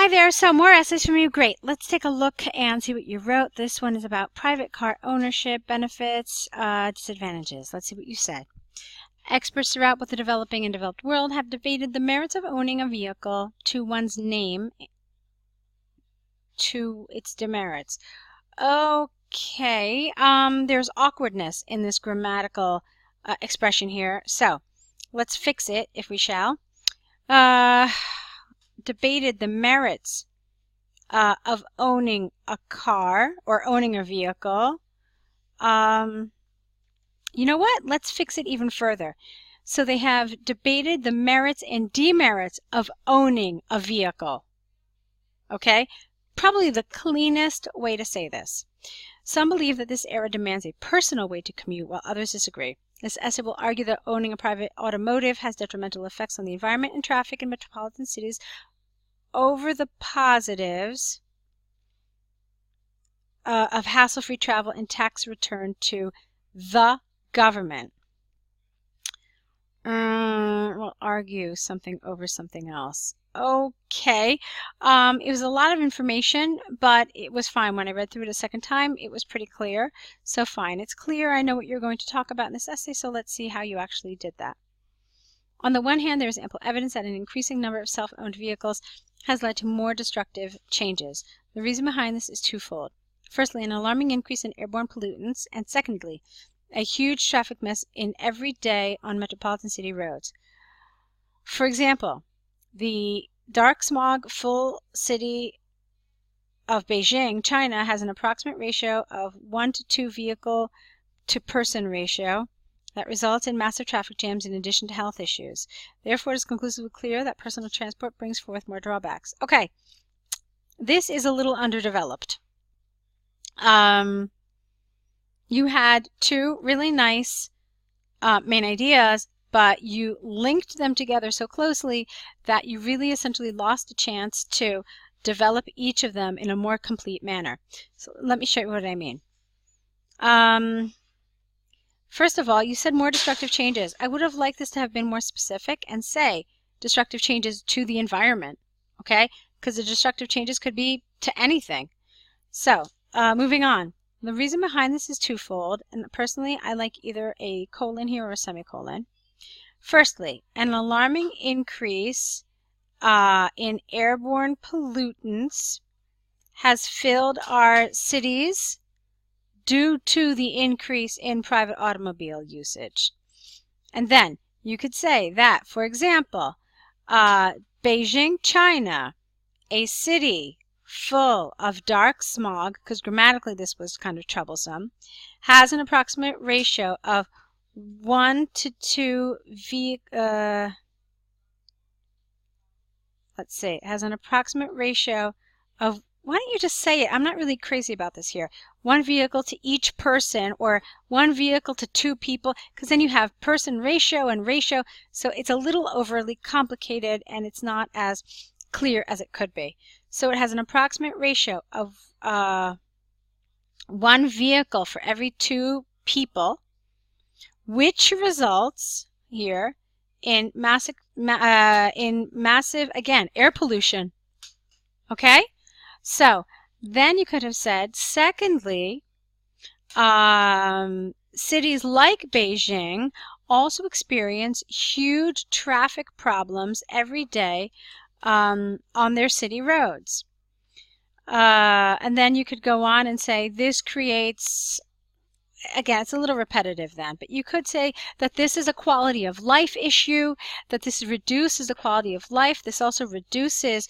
Hi there, so more essays from you. Great. Let's take a look and see what you wrote. This one is about private car ownership, benefits, disadvantages. Let's see what you said. Experts throughout both the developing and developed world have debated the merits of owning a vehicle to one's name to its demerits. Okay, there's awkwardness in this grammatical expression here, so let's fix it if we shall. Debated the merits of owning a car or owning a vehicle. You know what? Let's fix it even further. So they have debated the merits and demerits of owning a vehicle. Okay? Probably the cleanest way to say this. Some believe that this era demands a personal way to commute, while others disagree. This essay will argue that owning a private automotive has detrimental effects on the environment and traffic in metropolitan cities over the positives of hassle-free travel and tax return to the government. We'll argue something over something else. Okay. It was a lot of information, but it was fine. When I read through it a second time, it was pretty clear. So fine. It's clear. I know what you're going to talk about in this essay, so let's see how you actually did that. On the one hand, there is ample evidence that an increasing number of self-owned vehicles has led to more destructive changes. The reason behind this is twofold. Firstly, an alarming increase in airborne pollutants, and secondly, a huge traffic mess in every day on metropolitan city roads. For example, the dark smog full city of Beijing, China, has an approximate ratio of 1 to 2 vehicle to person ratio that results in massive traffic jams in addition to health issues. Therefore, it is conclusively clear that personal transport brings forth more drawbacks. Okay, this is a little underdeveloped. You had two really nice main ideas, but you linked them together so closely that you really essentially lost a chance to develop each of them in a more complete manner. So let me show you what I mean. First of all, you said more destructive changes. I would have liked this to have been more specific and say destructive changes to the environment, okay? Because the destructive changes could be to anything. So, moving on. The reason behind this is twofold, and personally, I like either a colon here or a semicolon. Firstly, an alarming increase in airborne pollutants has filled our cities due to the increase in private automobile usage. And then you could say that, for example, Beijing, China, a city full of dark smog, because grammatically this was kind of troublesome, has an approximate ratio of 1 to 2 let's see, it has an approximate ratio of, why don't you just say it? I'm not really crazy about this here. 1 vehicle to each person, or 1 vehicle to 2 people, because then you have person ratio and ratio, so it's a little overly complicated and it's not as clear as it could be. So it has an approximate ratio of 1 vehicle for every 2 people, which results here in massive, again, air pollution. Okay? So then you could have said, secondly, cities like Beijing also experience huge traffic problems every day on their city roads. And then you could go on and say this creates, again, it's a little repetitive then, but you could say that this is a quality of life issue, that this reduces the quality of life. This also reduces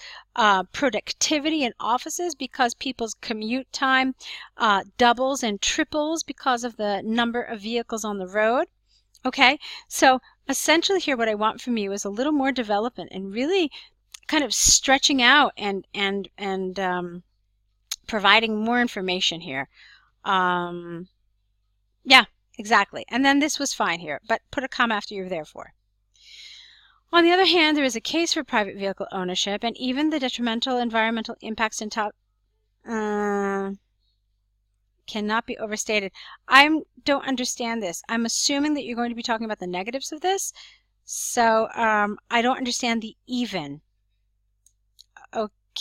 productivity in offices because people's commute time doubles and triples because of the number of vehicles on the road. Okay, so essentially here what I want from you is a little more development and really kind of stretching out and providing more information here. Yeah, exactly. And then this was fine here, but put a comma after your therefore. On the other hand, there is a case for private vehicle ownership, and even the detrimental environmental impacts in top cannot be overstated. I don't understand this. I'm assuming that you're going to be talking about the negatives of this, so I don't understand the even.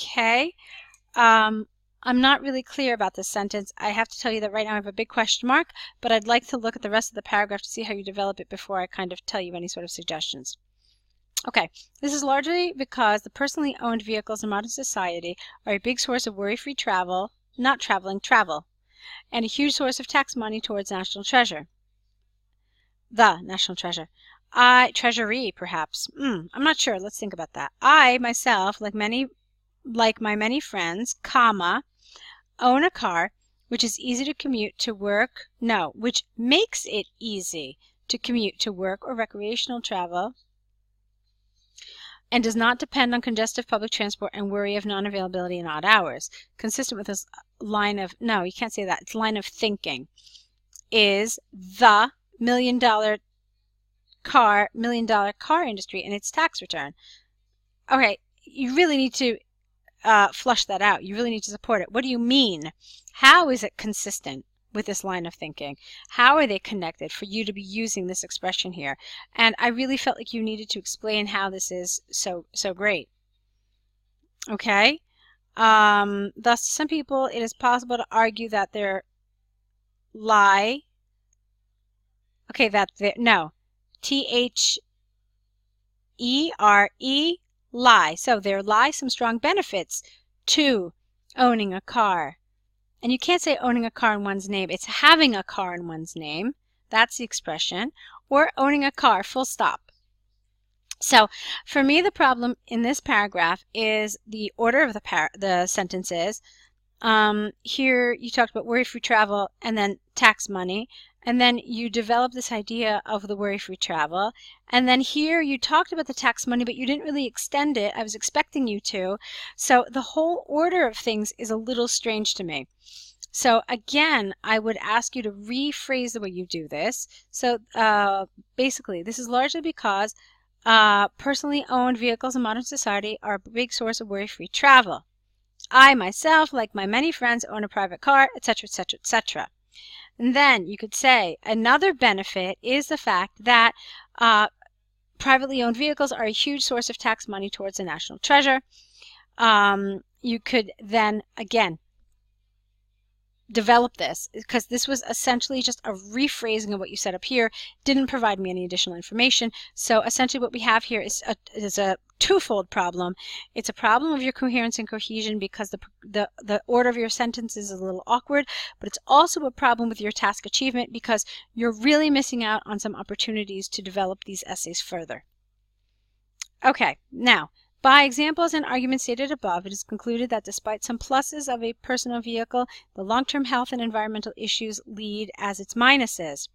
Okay. I'm not really clear about this sentence. I have to tell you that right now I have a big question mark, but I'd like to look at the rest of the paragraph to see how you develop it before I kind of tell you any sort of suggestions. Okay, this is largely because the personally owned vehicles in modern society are a big source of worry-free travel, not traveling, travel, and a huge source of tax money towards national treasure. The national treasure. Treasury, perhaps. I'm not sure. Let's think about that. I, myself, like my many friends, comma, own a car which is easy to commute to work, no, which makes it easy to commute to work or recreational travel, and does not depend on congestive public transport and worry of non-availability in odd hours. Consistent with this line of, no, you can't say that, it's line of thinking, is the million dollar car industry and its tax return. Okay, you really need to flush that out. You really need to support it. What do you mean? How is it consistent with this line of thinking? How are they connected for you to be using this expression here? And I really felt like you needed to explain how this is so great. Okay? Thus, to some people, it is possible to argue that their lie, okay, that their, no, T-H-E-R-E, lie. So there lie some strong benefits to owning a car. And you can't say owning a car in one's name. It's having a car in one's name. That's the expression. Or owning a car, full stop. So for me, the problem in this paragraph is the order of the sentences. Here you talked about worry-free travel and then tax money. And then you develop this idea of the worry-free travel. And then here you talked about the tax money, but you didn't really extend it. I was expecting you to. So the whole order of things is a little strange to me. So again, I would ask you to rephrase the way you do this. So basically, this is largely because personally owned vehicles in modern society are a big source of worry-free travel. I myself, like my many friends, own a private car, etc., etc., etc. And then you could say another benefit is the fact that privately owned vehicles are a huge source of tax money towards the national treasure. You could then, again, develop this, because this was essentially just a rephrasing of what you said up here, didn't provide me any additional information. So essentially what we have here is a twofold problem. It's a problem of your coherence and cohesion because the order of your sentences is a little awkward, but it's also a problem with your task achievement because you're really missing out on some opportunities to develop these essays further. Okay, now, by examples and arguments stated above, it is concluded that despite some pluses of a personal vehicle, the long-term health and environmental issues lead as its minuses.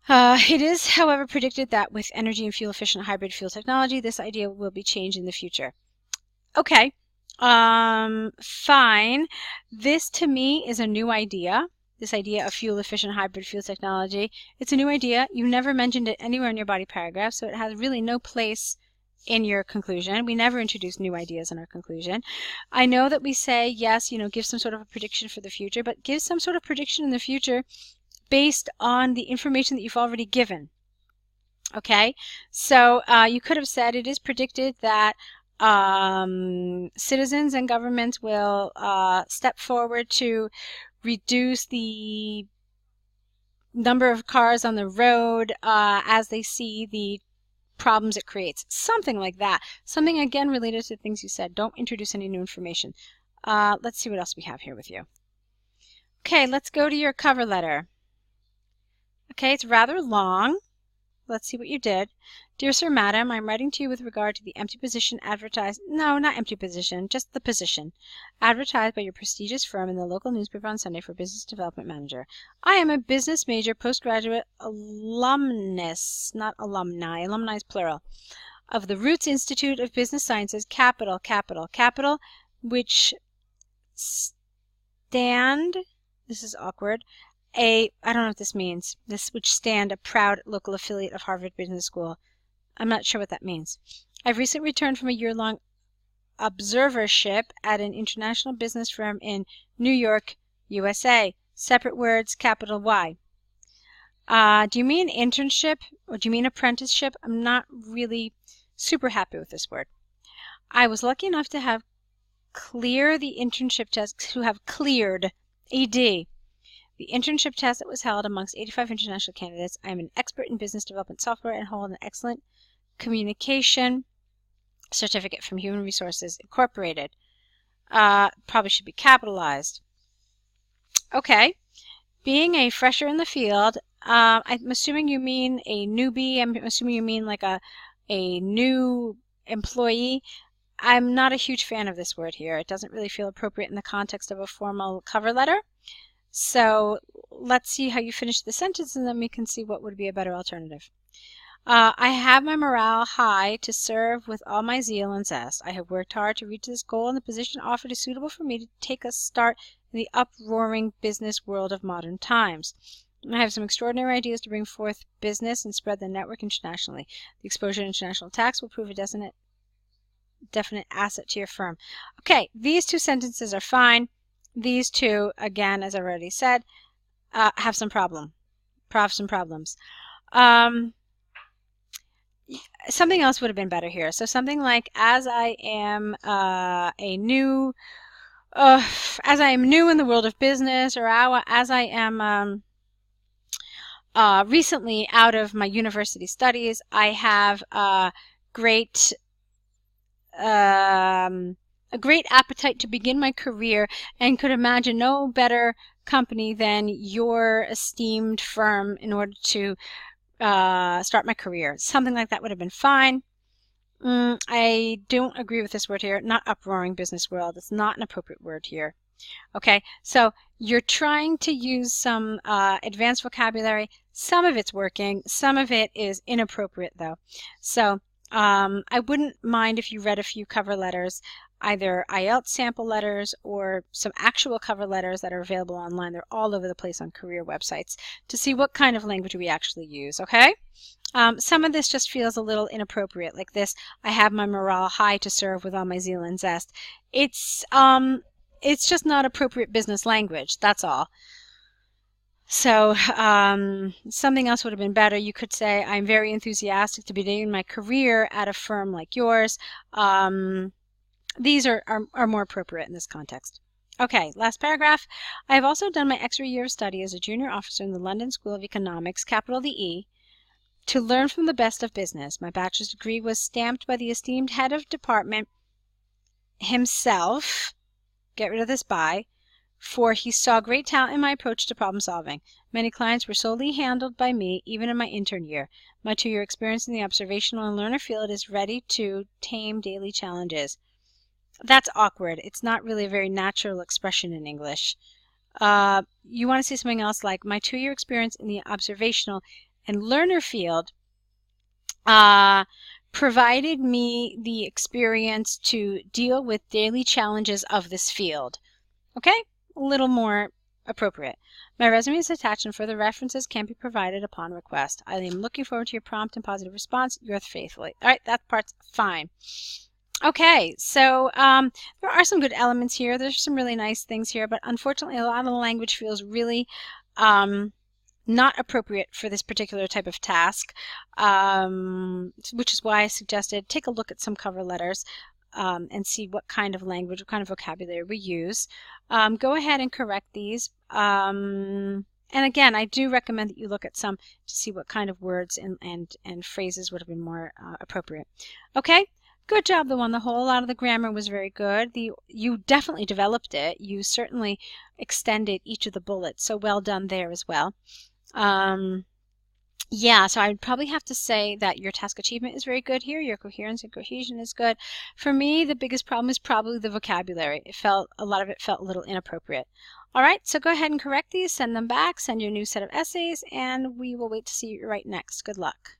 It is, however, predicted that with energy and fuel-efficient hybrid fuel technology, this idea will be changed in the future. Okay, fine. This, to me, is a new idea. This idea of fuel-efficient hybrid fuel technology. It's a new idea. You never mentioned it anywhere in your body paragraph, so it has really no place in your conclusion. We never introduce new ideas in our conclusion. I know that we say, yes, give some sort of a prediction for the future, but give some sort of prediction in the future based on the information that you've already given. Okay, so you could have said it is predicted that citizens and governments will step forward to reduce the number of cars on the road as they see the problems it creates. Something like that. Something, again, related to things you said. Don't introduce any new information. Let's see what else we have here with you. Okay, let's go to your cover letter. Okay, it's rather long. Let's see what you did. Dear Sir, Madam, I'm writing to you with regard to the empty position advertised, no, not empty position, just the position, advertised by your prestigious firm in the local newspaper on Sunday for Business Development Manager. I am a business major postgraduate alumnus, not alumni, alumni is plural, of the Roots Institute of Business Sciences, capital, which stand, this is awkward, I don't know what this means, which stand a proud local affiliate of Harvard Business School. I'm not sure what that means. I've recently returned from a year-long observership at an international business firm in New York, USA. Separate words, capital Y. Do you mean internship or do you mean apprenticeship? I'm not really super happy with this word. I was lucky enough to have clear the internship test, to have cleared, ED, the internship test that was held amongst 85 international candidates. I am an expert in business development software and hold an excellent communication certificate from Human Resources Incorporated. Probably should be capitalized. Okay. Being a fresher in the field, I'm assuming you mean a newbie. I'm assuming you mean like a new employee. I'm not a huge fan of this word here. It doesn't really feel appropriate in the context of a formal cover letter. So let's see how you finish the sentence, and then we can see what would be a better alternative. I have my morale high to serve with all my zeal and zest. I have worked hard to reach this goal, and the position offered is suitable for me to take a start in the uproaring business world of modern times. I have some extraordinary ideas to bring forth business and spread the network internationally. The exposure to international attacks will prove a definite asset to your firm. Okay, these two sentences are fine. These two, again, as I already said, have some problems. Something else would have been better here. So something like, as I am new in the world of business, or as I am recently out of my university studies, I have a great appetite to begin my career and could imagine no better company than your esteemed firm in order to start my career. Something like that would have been fine. I don't agree with this word here. Not uproaring business world. It's not an appropriate word here. Okay, so you're trying to use some advanced vocabulary. Some of it's working. Some of it is inappropriate, though. So I wouldn't mind if you read a few cover letters, either IELTS sample letters or some actual cover letters that are available online. They're all over the place on career websites to see what kind of language we actually use, okay? Some of this just feels a little inappropriate, like this, I have my morale high to serve with all my zeal and zest. It's just not appropriate business language, that's all. So something else would have been better. You could say, I'm very enthusiastic to begin my career at a firm like yours. These are more appropriate in this context. Okay, last paragraph. I have also done my extra year of study as a junior officer in the London School of Economics, capital the E, to learn from the best of business. My bachelor's degree was stamped by the esteemed head of department himself. Get rid of this by. For he saw great talent in my approach to problem solving. Many clients were solely handled by me, even in my intern year. My 2-year experience in the observational and learner field is ready to tame daily challenges. That's awkward. It's not really a very natural expression in English. You want to see something else like, my 2-year experience in the observational and learner field provided me the experience to deal with daily challenges of this field. Okay? A little more appropriate. My resume is attached and further references can be provided upon request. I am looking forward to your prompt and positive response. Yours faithfully. All right, that part's fine. Okay, so there are some good elements here. There's some really nice things here, but unfortunately a lot of the language feels really not appropriate for this particular type of task, which is why I suggested take a look at some cover letters and see what kind of language, what kind of vocabulary we use. Go ahead and correct these. And again, I do recommend that you look at some to see what kind of words and phrases would have been more appropriate. Okay, good job though on the whole. A lot of the grammar was very good. You definitely developed it. You certainly extended each of the bullets, so well done there as well. Yeah, so I'd probably have to say that your task achievement is very good here. Your coherence and cohesion is good. For me, the biggest problem is probably the vocabulary. A lot of it felt a little inappropriate. All right, so go ahead and correct these, send them back, send your new set of essays, and we will wait to see you right next. Good luck.